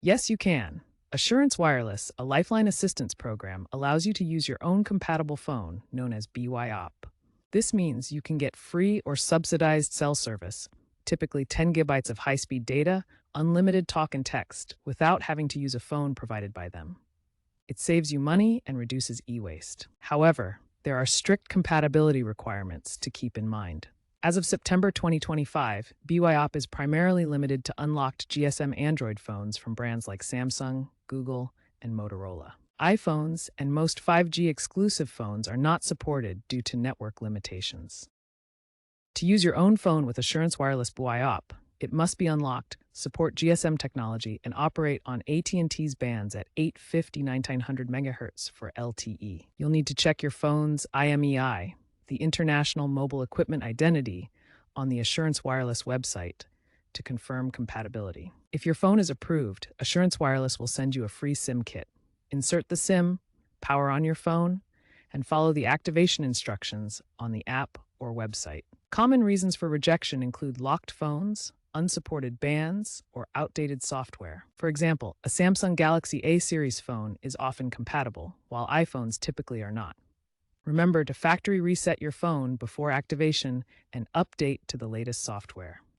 Yes, you can. Assurance Wireless, a lifeline assistance program, allows you to use your own compatible phone, known as BYOP. This means you can get free or subsidized cell service, typically 10 gigabytes of high speed data, unlimited talk and text, without having to use a phone provided by them. It saves you money and reduces e waste. However, there are strict compatibility requirements to keep in mind. As of September 2025, BYOP is primarily limited to unlocked GSM Android phones from brands like Samsung, Google, and Motorola. iPhones and most 5G exclusive phones are not supported due to network limitations. To use your own phone with Assurance Wireless BYOP, it must be unlocked, support GSM technology, and operate on AT&T's bands at 850-9900 MHz for LTE. You'll need to check your phone's IMEI, the International Mobile Equipment Identity, on the Assurance Wireless website to confirm compatibility. If your phone is approved, Assurance Wireless will send you a free SIM kit. Insert the SIM, power on your phone, and follow the activation instructions on the app or website. Common reasons for rejection include locked phones, unsupported bands, or outdated software. For example, a Samsung Galaxy A series phone is often compatible, while iPhones typically are not. Remember to factory reset your phone before activation and update to the latest software.